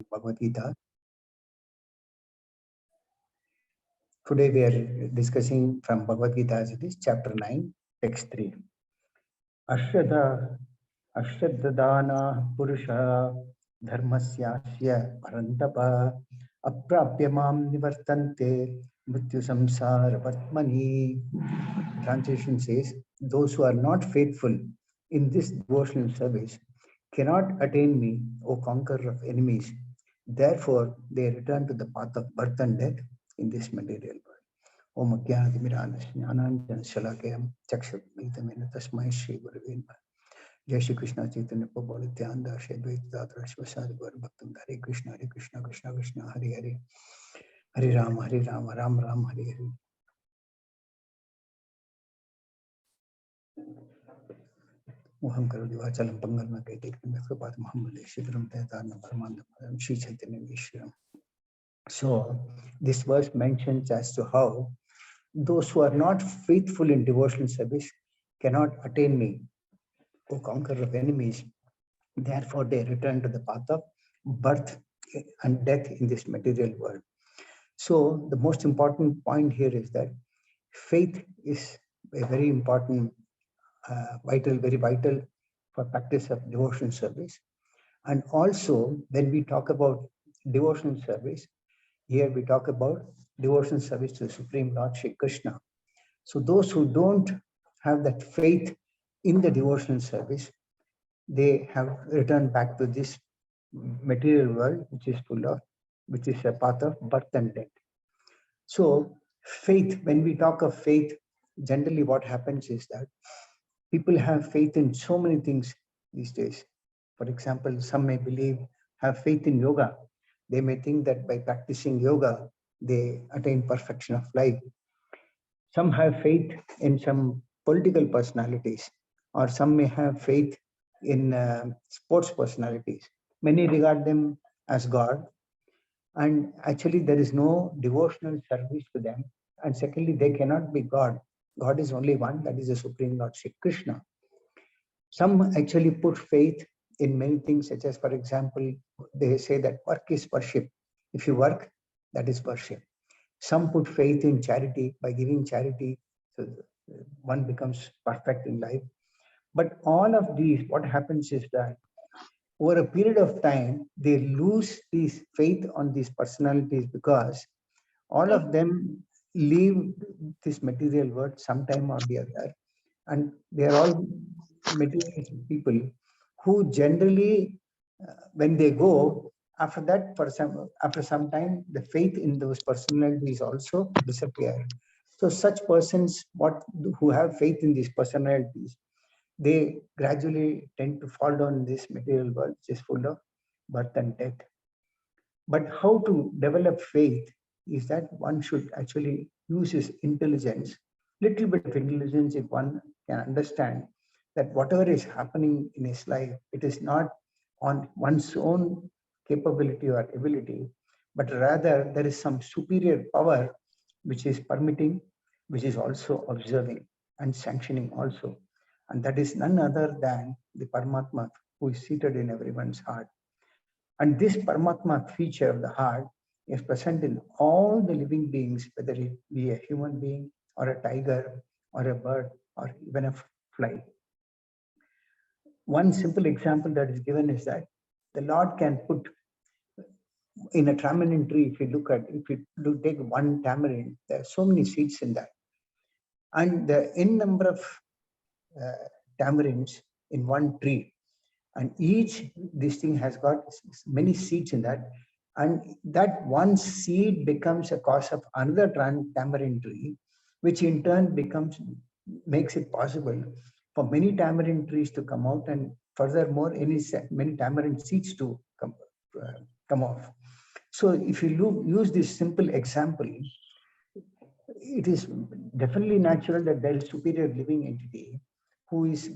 Bhagavad Gita. Today we are discussing from Bhagavad Gita as it is, chapter 9, text 3. Ashrada Purusha Dharmasyasya Parantapa Aprapyamam Nivartante Mrityu Samsara Vatmani. Translation says, those who are not faithful in this devotional service cannot attain me, O conqueror of enemies. Therefore, they return to the path of birth and death in this material world. Om Ajnana Shalakayam Chakshutmitamena Tasmai Shri Gurave Namaha. Jai Shri Krishna Chaitanya Prabhu Nityananda Shri Advaita Gadadhara Shivasadi Gaura Bhaktam Hare Krishna Krishna Krishna Hare Hare Hare Rama Ram Ram Hare Hare. Moham Karudi Vachalam Pangal Makaitik Namakrapad Muhammad Shivram Tayatana Paramanam Shri Chaitanya Vishram. So this verse mentions as to how those who are not faithful in devotional service cannot attain me, O conqueror of enemies. Therefore, they return to the path of birth and death in this material world. So the most important point here is that faith is a very important, very vital for practice of devotional service. And also, when we talk about devotional service, here we talk about devotional service to the Supreme Lord Shri Krishna. So those who don't have that faith in the devotional service, they have returned back to this material world, which is a path of birth and death. So faith, when we talk of faith, generally what happens is that people have faith in so many things these days. For example, some may have faith in yoga. They may think that by practicing yoga, they attain perfection of life. Some have faith in some political personalities, or some may have faith in sports personalities. Many regard them as God, and actually there is no devotional service to them. And secondly, they cannot be God. God is only one, that is the Supreme Lord Shri Krishna. Some actually put faith in many things, such as, for example, they say that work is worship. If you work, that is worship. Some put faith in charity. By giving charity, so one becomes perfect in life. But all of these, what happens is that over a period of time, they lose this faith on these personalities because all of them leave this material world sometime or the other. And they are all materialistic people who generally, when they go, after that, after some time, the faith in those personalities also disappear. So such persons, who have faith in these personalities, they gradually tend to fall down in this material world, which is full of birth and death. But how to develop faith is that one should actually use his intelligence, little bit of intelligence, if one can understand that whatever is happening in his life, it is not on one's own capability or ability, but rather there is some superior power which is permitting, which is also observing and sanctioning also. And that is none other than the Paramatma who is seated in everyone's heart. And this Paramatma feature of the heart is present in all the living beings, whether it be a human being or a tiger or a bird or even a fly. One simple example that is given is that the Lord can put in a tamarind tree, if you take one tamarind, there are so many seeds in that. And the n number of tamarinds in one tree. And this thing has got many seeds in that. And that one seed becomes a cause of another tamarind tree, which in turn makes it possible for many tamarind trees to come out, and furthermore, many tamarind seeds to come off. So if you use this simple example, it is definitely natural that there is superior living entity who is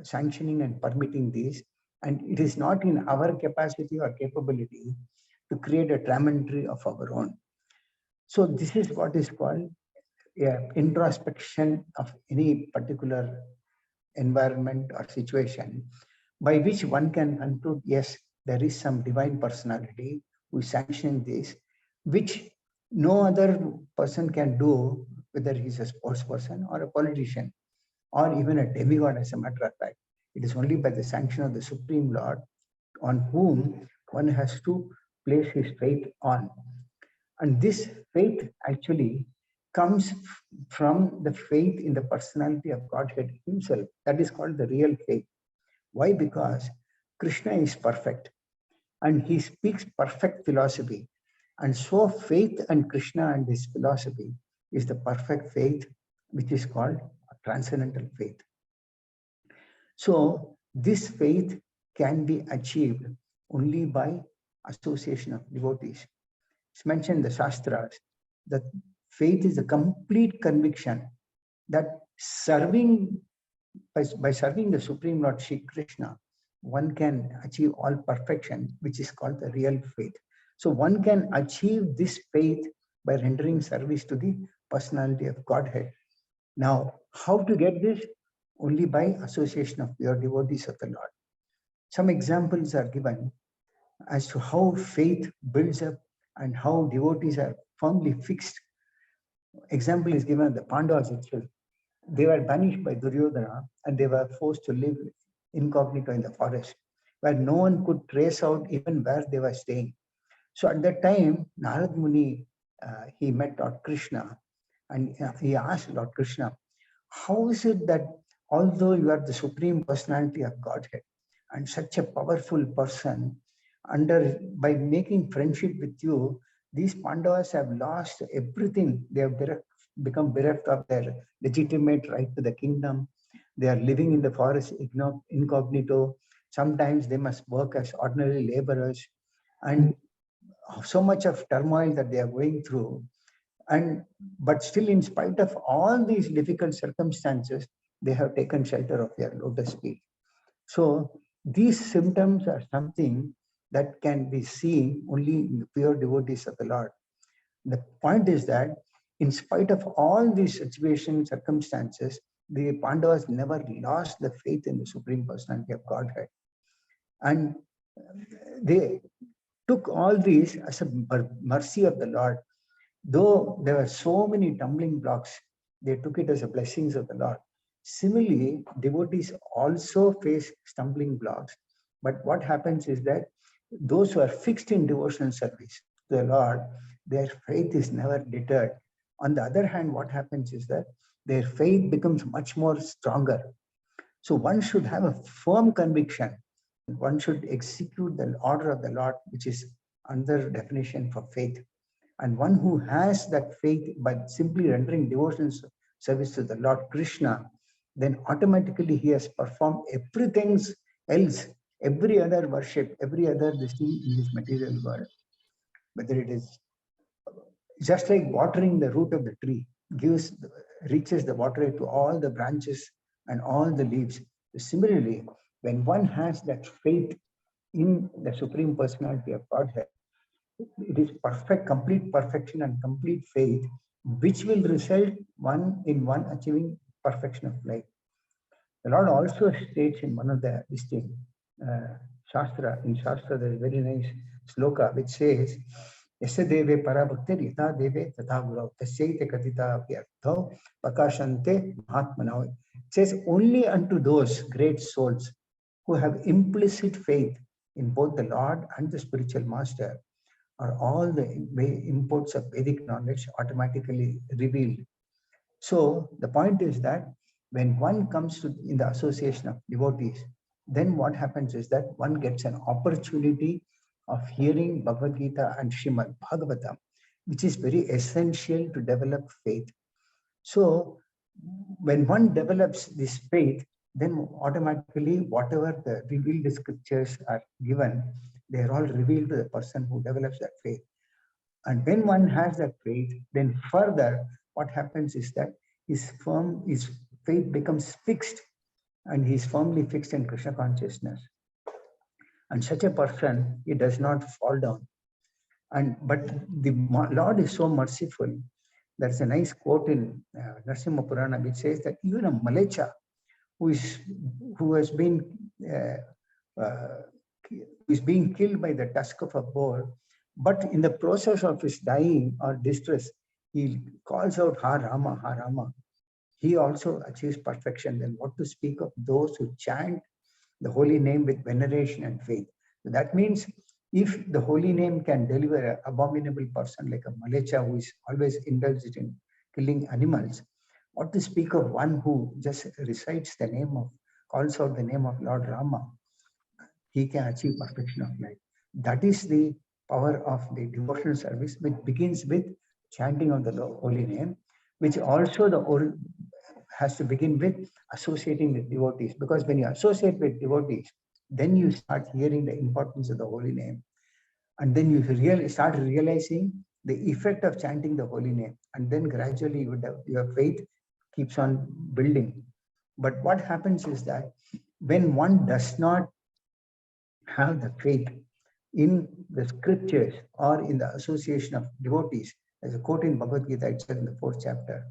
sanctioning and permitting this, and it is not in our capacity or capability to create a tamarind tree of our own. So this is what is called introspection of any particular environment or situation, by which one can conclude, yes, there is some divine personality who is sanctioning this, which no other person can do, whether he's a sports person or a politician or even a demigod, as a matter of fact. It is only by the sanction of the Supreme Lord on whom one has to place his faith on. And this faith actually comes from the faith in the personality of Godhead himself. That is called the real faith. Why? Because Krishna is perfect and he speaks perfect philosophy. And so faith and Krishna and his philosophy is the perfect faith, which is called a transcendental faith. So this faith can be achieved only by association of devotees. It's mentioned in the Shastras that faith is a complete conviction that by serving the Supreme Lord Shri Krishna, one can achieve all perfection, which is called the real faith. So one can achieve this faith by rendering service to the personality of Godhead. Now, how to get this? Only by association of pure devotees of the Lord. Some examples are given as to how faith builds up and how devotees are firmly fixed. Example is given the Pandavas itself. They were banished by Duryodhana and they were forced to live incognito in the forest, where no one could trace out even where they were staying. So at that time, Narad Muni, he met Lord Krishna and he asked Lord Krishna, how is it that although you are the supreme personality of Godhead and such a powerful person, by making friendship with you, these Pandavas have lost everything. They have become bereft of their legitimate right to the kingdom. They are living in the forest incognito. Sometimes they must work as ordinary laborers, and so much of turmoil that they are going through. But still, in spite of all these difficult circumstances, they have taken shelter of your lotus feet. So these symptoms are something that can be seen only in the pure devotees of the Lord. The point is that in spite of all these situations, circumstances, the Pandavas never lost the faith in the Supreme Personality of Godhead. And they took all these as a mercy of the Lord. Though there were so many tumbling blocks, they took it as a blessings of the Lord. Similarly, devotees also face stumbling blocks. But what happens is that those who are fixed in devotional service to the Lord, their faith is never deterred. On the other hand, what happens is that their faith becomes much more stronger. So one should have a firm conviction. One should execute the order of the Lord, which is another definition for faith. And one who has that faith by simply rendering devotional service to the Lord Krishna, then automatically he has performed everything else, every other worship, every other thing in this material world. Whether it is just like watering the root of the tree, reaches the water to all the branches and all the leaves. Similarly, when one has that faith in the Supreme Personality of Godhead, it is perfect, complete perfection and complete faith, which will result in one achieving perfection of life. The Lord also states in one of the distinct Shastra, in Shastra there is a very nice sloka which says, Yasya deve parabhaktir yata deve tatha gurav tasyaite katita vyartho pakashante mahatmanav. It says, only unto those great souls who have implicit faith in both the Lord and the spiritual master are all the imports of Vedic knowledge automatically revealed. So the point is that when one comes to in the association of devotees, then what happens is that one gets an opportunity of hearing Bhagavad Gita and Srimad Bhagavatam, which is very essential to develop faith. So when one develops this faith, then automatically whatever the revealed scriptures are given, they are all revealed to the person who develops that faith. And when one has that faith, then further what happens is that his faith becomes fixed and he is firmly fixed in Krishna consciousness. And such a person, he does not fall down. But the Lord is so merciful. There's a nice quote in Narasimha Purana which says that even a Malecha who has been is being killed by the tusk of a boar, but in the process of his dying or distress, he calls out Ha Rama, Ha Rama. He also achieves perfection. Then what to speak of those who chant the holy name with veneration and faith? So that means if the holy name can deliver an abominable person like a Malecha who is always indulged in killing animals, what to speak of one who just recites the name of, calls out the name of Lord Rama? He can achieve perfection of life. That is the power of the devotional service, which begins with chanting of the holy name, which also has to begin with associating with devotees. Because when you associate with devotees, then you start hearing the importance of the holy name, and then you start realizing the effect of chanting the holy name, and then gradually your faith keeps on building. But what happens is that when one does not have the faith in the scriptures or in the association of devotees. There's a quote in Bhagavad Gita, it says in the 4th chapter,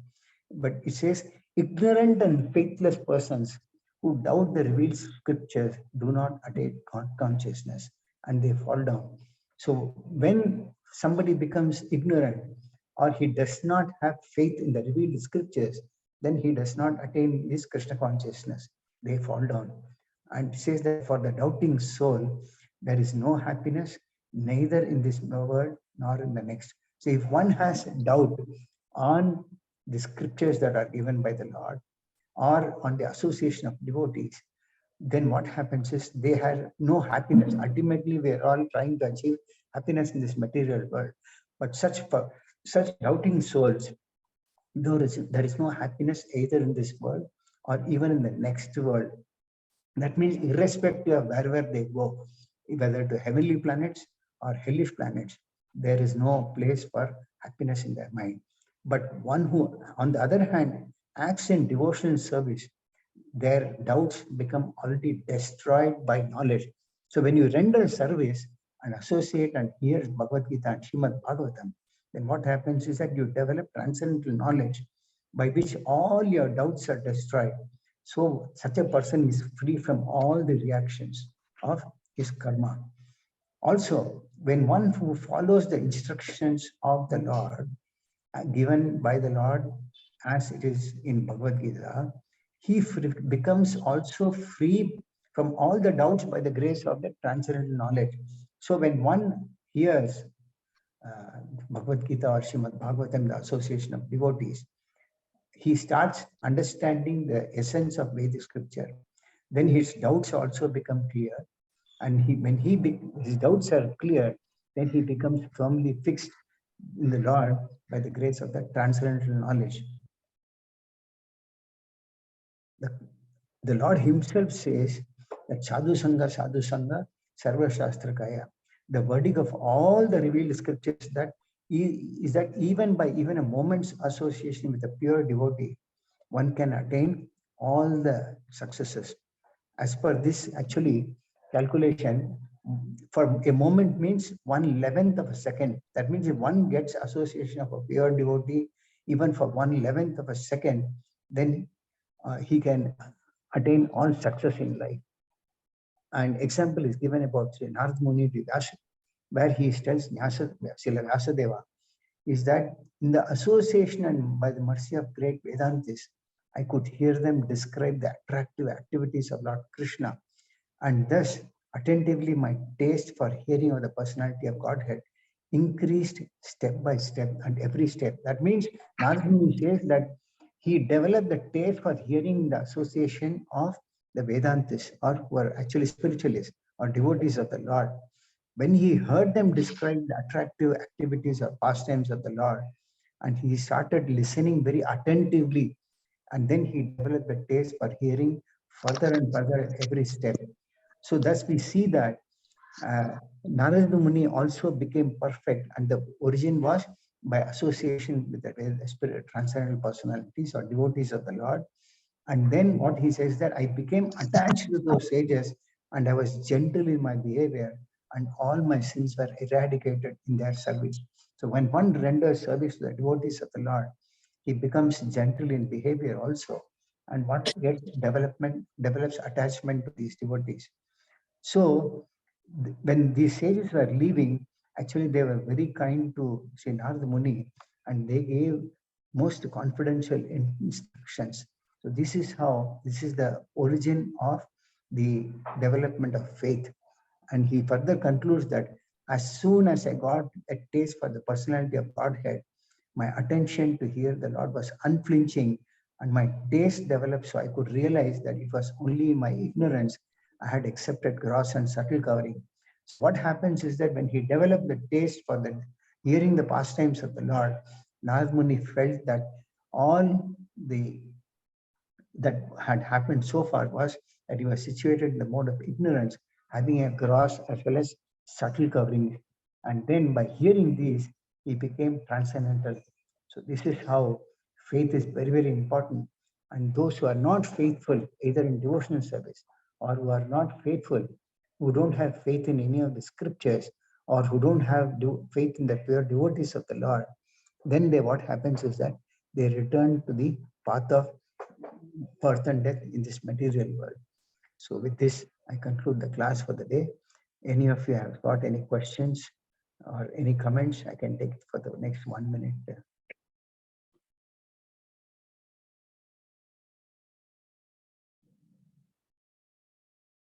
but it says, ignorant and faithless persons who doubt the revealed scriptures do not attain consciousness and they fall down. So when somebody becomes ignorant or he does not have faith in the revealed scriptures, then he does not attain this Krishna consciousness. They fall down. And it says that for the doubting soul, there is no happiness, neither in this world nor in the next. So if one has doubt on the scriptures that are given by the Lord or on the association of devotees, then what happens is they have no happiness. Ultimately, we are all trying to achieve happiness in this material world. But such doubting souls, there is no happiness either in this world or even in the next world. That means irrespective of wherever they go, whether to heavenly planets or hellish planets, there is no place for happiness in their mind. But one who, on the other hand, acts in devotional service, their doubts become already destroyed by knowledge. So when you render service and associate and hear Bhagavad Gita and Srimad Bhagavatam, then what happens is that you develop transcendental knowledge by which all your doubts are destroyed. So such a person is free from all the reactions of his karma. Also, when one who follows the instructions of the Lord, given by the Lord as it is in Bhagavad Gita, he becomes also free from all the doubts by the grace of the transcendental knowledge. So when one hears Bhagavad Gita or Srimad Bhagavatam, the association of devotees, he starts understanding the essence of Vedic scripture. Then his doubts also become clear. And when his doubts are clear, then he becomes firmly fixed in the Lord by the grace of the transcendental knowledge. The Lord himself says that Sadhu Sangha, Sarva Shastra Kaya. The verdict of all the revealed scriptures is that even by a moment's association with a pure devotee, one can attain all the successes. As per this actually calculation, for a moment means 1/11th of a second. That means if one gets association of a pure devotee, even for 1/11th of a second, then he can attain all success in life. An example is given about Sri Narad Muni Vyasa, where he tells Vyasadeva, is that in the association and by the mercy of great Vedantis, I could hear them describe the attractive activities of Lord Krishna, and thus attentively my taste for hearing of the personality of Godhead increased step by step and every step. That means Narad Muni says that he developed the taste for hearing the association of the Vedantis, or who are actually spiritualists or devotees of the Lord. When he heard them describe the attractive activities or pastimes of the Lord, and he started listening very attentively, and then he developed the taste for hearing further and further at every step. So thus we see that Narada Muni also became perfect, and the origin was by association with the spirit, transcendental personalities or devotees of the Lord. And then what he says that I became attached to those sages, and I was gentle in my behavior, and all my sins were eradicated in their service. So when one renders service to the devotees of the Lord, he becomes gentle in behavior also, and what gets develops attachment to these devotees. So when these sages were leaving, actually they were very kind to Sri Narada Muni, and they gave most confidential instructions. So this is the origin of the development of faith. And he further concludes that as soon as I got a taste for the personality of Godhead, my attention to hear the Lord was unflinching, and my taste developed so I could realize that it was only my ignorance I had accepted gross and subtle covering. So what happens is that when he developed the taste for the hearing the pastimes of the Lord, Narad Muni felt that all the that had happened so far was that he was situated in the mode of ignorance, having a gross as well as subtle covering. And then by hearing these, he became transcendental. So this is how faith is very, very important. And those who are not faithful, either in devotional service or who are not faithful, who don't have faith in any of the scriptures, or who don't have faith in the pure devotees of the Lord, then what happens is that they return to the path of birth and death in this material world. So with this, I conclude the class for the day. Any of you have got any questions or any comments, I can take it for the next 1 minute.